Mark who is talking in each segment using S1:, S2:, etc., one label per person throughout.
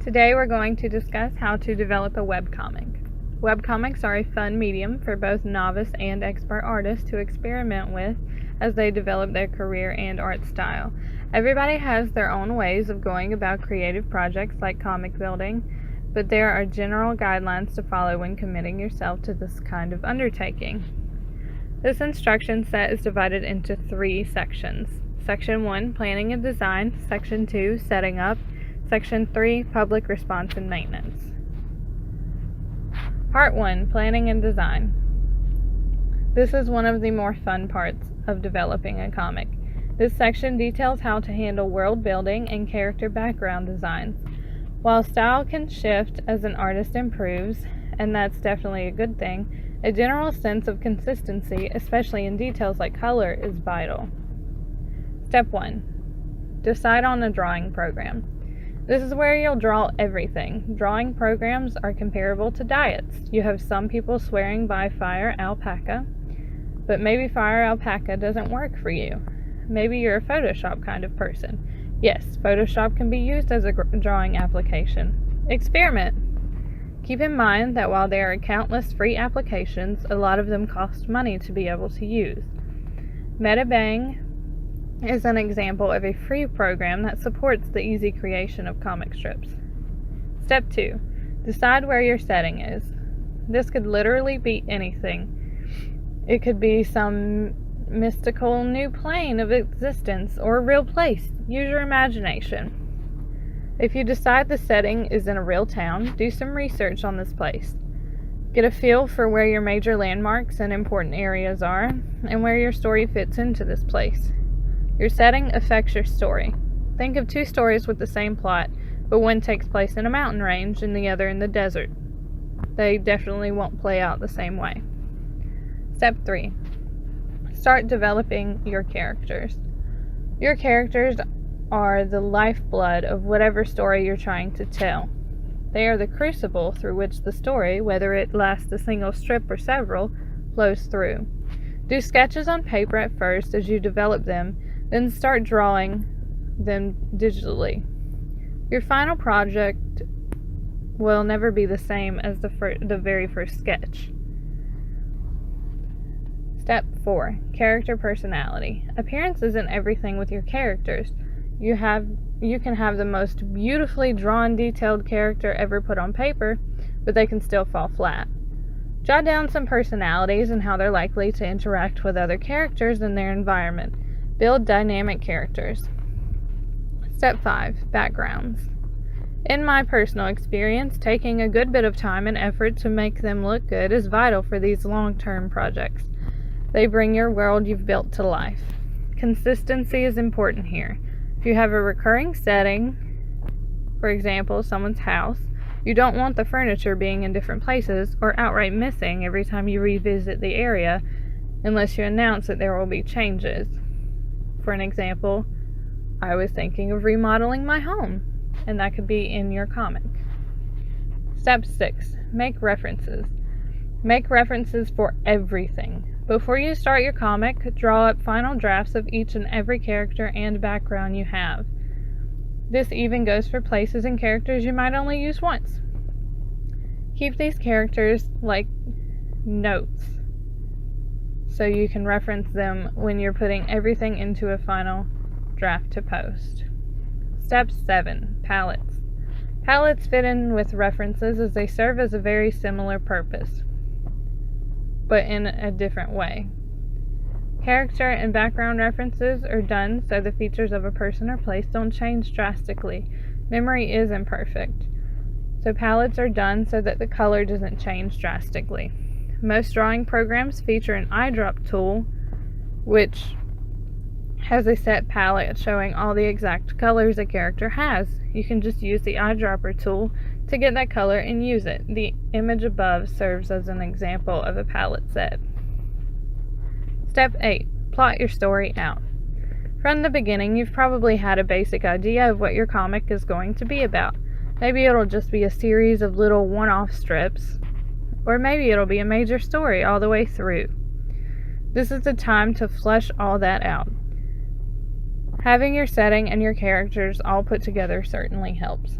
S1: Today we're going to discuss how to develop a webcomic. Webcomics are a fun medium for both novice and expert artists to experiment with as they develop their career and art style. Everybody has their own ways of going about creative projects like comic building, but there are general guidelines to follow when committing yourself to this kind of undertaking. This instruction set is divided into 3 sections. Section 1, Planning and Design. Section 2, Setting Up. Section 3, Public Response and Maintenance. Part 1, Planning and Design. This is one of the more fun parts of developing a comic. This section details how to handle world building and character background designs. While style can shift as an artist improves, and that's definitely a good thing, a general sense of consistency, especially in details like color, is vital. Step 1. Decide on a drawing program. This is where you'll draw everything. Drawing programs are comparable to diets. You have some people swearing by Fire Alpaca, but maybe Fire Alpaca doesn't work for you. Maybe you're a Photoshop kind of person. Yes, Photoshop can be used as a drawing application. Experiment. Keep in mind that while there are countless free applications, a lot of them cost money to be able to use. MetaBang is an example of a free program that supports the easy creation of comic strips. Step 2. Decide where your setting is. This could literally be anything. It could be some mystical new plane of existence or a real place. Use your imagination. If you decide the setting is in a real town, do some research on this place. Get a feel for where your major landmarks and important areas are, and where your story fits into this place. Your setting affects your story. Think of 2 stories with the same plot, but one takes place in a mountain range and the other in the desert. They definitely won't play out the same way. Step 3. Start developing your characters. Your characters are the lifeblood of whatever story you're trying to tell. They are the crucible through which the story, whether it lasts a single strip or several, flows through. Do sketches on paper at first as you develop them, then start drawing them digitally. Your final project will never be the same as the very first sketch. Step 4. Character personality. Appearance isn't everything with your characters. You can have the most beautifully drawn, detailed character ever put on paper, but they can still fall flat. Jot down some personalities and how they're likely to interact with other characters in their environment. Build dynamic characters. Step 5. Backgrounds. In my personal experience, taking a good bit of time and effort to make them look good is vital for these long-term projects. They bring your world you've built to life. Consistency is important here. If you have a recurring setting, for example, someone's house, you don't want the furniture being in different places or outright missing every time you revisit the area unless you announce that there will be changes. For an example, I was thinking of remodeling my home, and that could be in your comic. Step 6. Make references. Make references for everything. Before you start your comic, draw up final drafts of each and every character and background you have. This even goes for places and characters you might only use once. Keep these characters like notes, so you can reference them when you're putting everything into a final draft to post. Step 7. Palettes. Palettes fit in with references as they serve as a very similar purpose, but in a different way. Character and background references are done so the features of a person or place don't change drastically. Memory is imperfect, so palettes are done so that the color doesn't change drastically. Most drawing programs feature an eyedrop tool, which has a set palette showing all the exact colors a character has. You can just use the eyedropper tool to get that color and use it. The image above serves as an example of a palette set. Step 8. Plot your story out. From the beginning, you've probably had a basic idea of what your comic is going to be about. Maybe it'll just be a series of little one-off strips, or maybe it'll be a major story all the way through. This is the time to flesh all that out. Having your setting and your characters all put together certainly helps.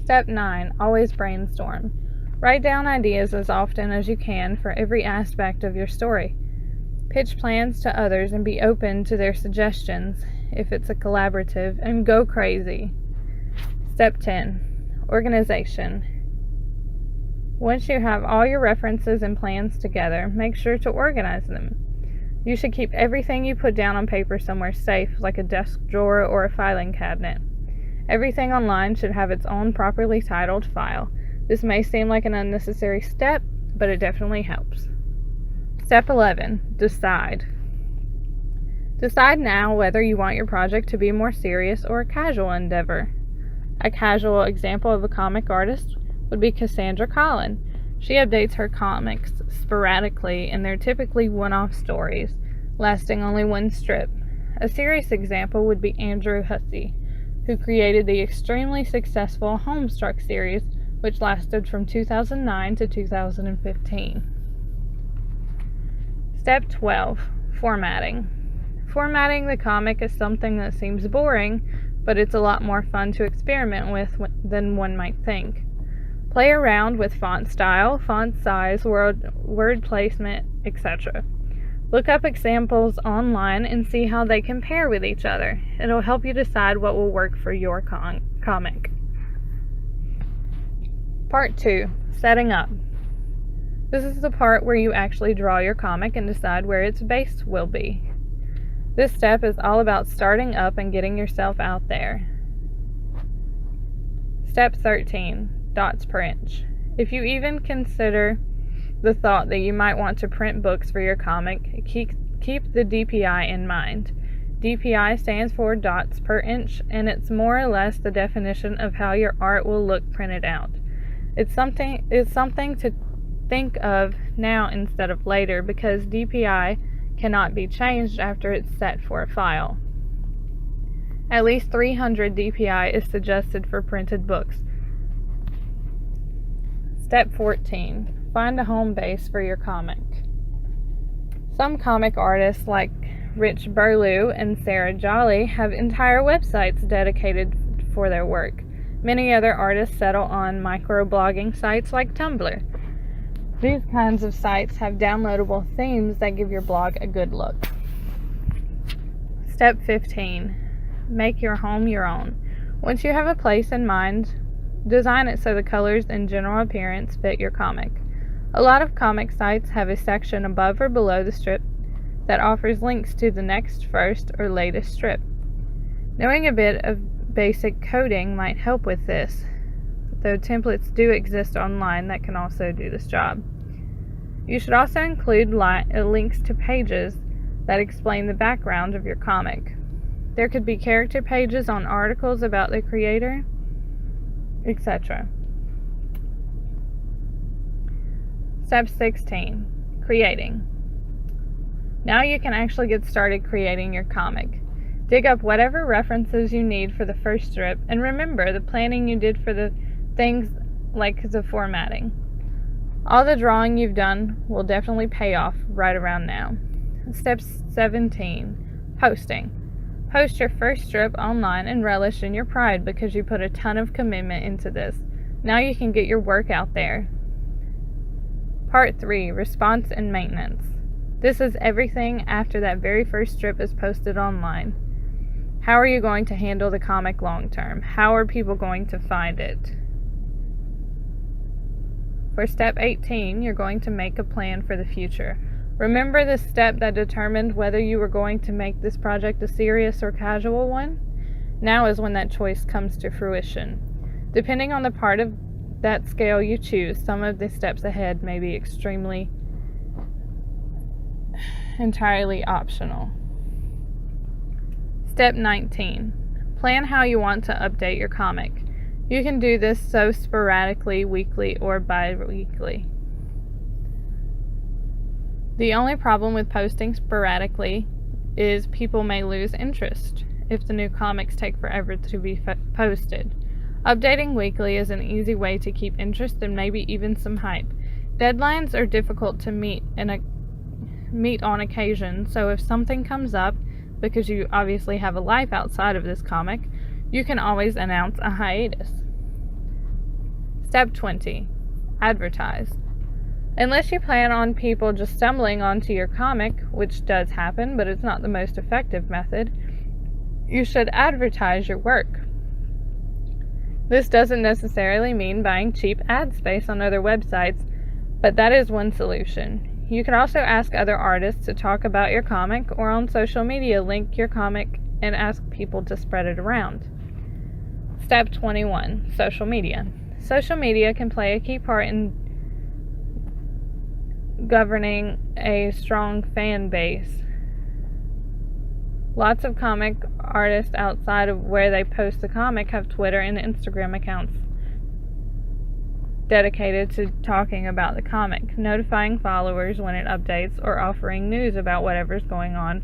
S1: Step 9. Always brainstorm. Write down ideas as often as you can for every aspect of your story. Pitch plans to others and be open to their suggestions if it's a collaborative, and go crazy. Step 10. Organization. Once you have all your references and plans together, make sure to organize them. You should keep everything you put down on paper somewhere safe, like a desk drawer or a filing cabinet. Everything online should have its own properly titled file. This may seem like an unnecessary step, but it definitely helps. Step 11. Decide. Decide now whether you want your project to be more serious or a casual endeavor. A casual example of a comic artist would be Cassandra Collin. She updates her comics sporadically, and they're typically one-off stories, lasting only one strip. A serious example would be Andrew Hussey, who created the extremely successful Homestruck series, which lasted from 2009 to 2015. Step 12. Formatting. Formatting the comic is something that seems boring, but it's a lot more fun to experiment with than one might think. Play around with font style, font size, word placement, etc. Look up examples online and see how they compare with each other. It'll help you decide what will work for your comic. Part 2. Setting up. This is the part where you actually draw your comic and decide where its base will be. This step is all about starting up and getting yourself out there. Step 13. Dots per inch. If you even consider the thought that you might want to print books for your comic, keep the DPI in mind. DPI stands for dots per inch, and it's more or less the definition of how your art will look printed out. It's something to think of now instead of later, because DPI cannot be changed after it's set for a file. At least 300 DPI is suggested for printed books. Step 14. Find a home base for your comic. Some comic artists like Rich Burlew and Sarah Jolly have entire websites dedicated for their work. Many other artists settle on microblogging sites like Tumblr. These kinds of sites have downloadable themes that give your blog a good look. Step 15. Make your home your own. Once you have a place in mind, design it so the colors and general appearance fit your comic. A lot of comic sites have a section above or below the strip that offers links to the next, first, or latest strip. Knowing a bit of basic coding might help with this, though templates do exist online that can also do this job. You should also include links to pages that explain the background of your comic. There could be character pages on articles about the creator, etc. Step 16. Creating. Now you can actually get started creating your comic. Dig up whatever references you need for the first strip, and remember the planning you did for the things like the formatting. All the drawing you've done will definitely pay off right around now. Step 17. Posting. Post your first strip online and relish in your pride because you put a ton of commitment into this. Now you can get your work out there. Part 3. Response and maintenance. This is everything after that very first strip is posted online. How are you going to handle the comic long term? How are people going to find it? For step 18, you're going to make a plan for the future. Remember the step that determined whether you were going to make this project a serious or casual one? Now is when that choice comes to fruition. Depending on the part of that scale you choose, some of the steps ahead may be entirely optional. Step 19. Plan how you want to update your comic. You can do this so sporadically, weekly, or bi-weekly. The only problem with posting sporadically is people may lose interest if the new comics take forever to be posted. Updating weekly is an easy way to keep interest and maybe even some hype. Deadlines are difficult to meet on occasion, so if something comes up, because you obviously have a life outside of this comic, you can always announce a hiatus. Step 20. Advertise. Unless you plan on people just stumbling onto your comic, which does happen, but it's not the most effective method, you should advertise your work. This doesn't necessarily mean buying cheap ad space on other websites, but that is one solution. You can also ask other artists to talk about your comic, or on social media link your comic and ask people to spread it around. Step 21. Social media. Social media can play a key part in governing a strong fan base. Lots of comic artists outside of where they post the comic have Twitter and Instagram accounts dedicated to talking about the comic, notifying followers when it updates, or offering news about whatever's going on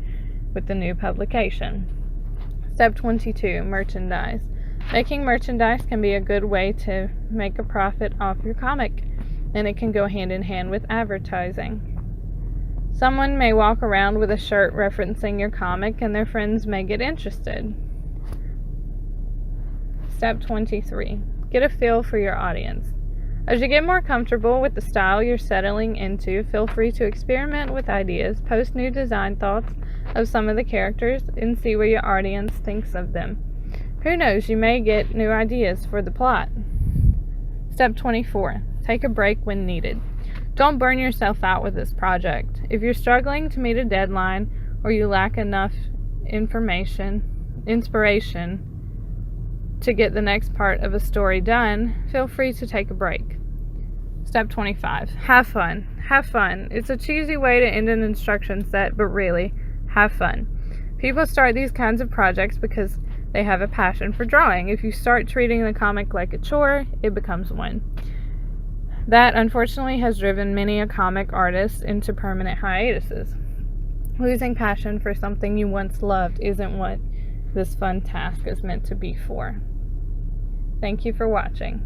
S1: with the new publication. Step 22. Merchandise. Making merchandise can be a good way to make a profit off your comic, and it can go hand in hand with advertising. Someone may walk around with a shirt referencing your comic, and their friends may get interested. Step 23. Get a feel for your audience. As you get more comfortable with the style you're settling into, feel free to experiment with ideas, post new design thoughts of some of the characters, and see what your audience thinks of them. Who knows, you may get new ideas for the plot. Step 24. Take a break when needed. Don't burn yourself out with this project. If you're struggling to meet a deadline, or you lack enough inspiration to get the next part of a story done, feel free to take a break. Step 25. Have fun. Have fun. It's a cheesy way to end an instruction set, but really, have fun. People start these kinds of projects because they have a passion for drawing. If you start treating the comic like a chore, it becomes one. That, unfortunately, has driven many a comic artist into permanent hiatuses. Losing passion for something you once loved isn't what this fun task is meant to be for. Thank you for watching.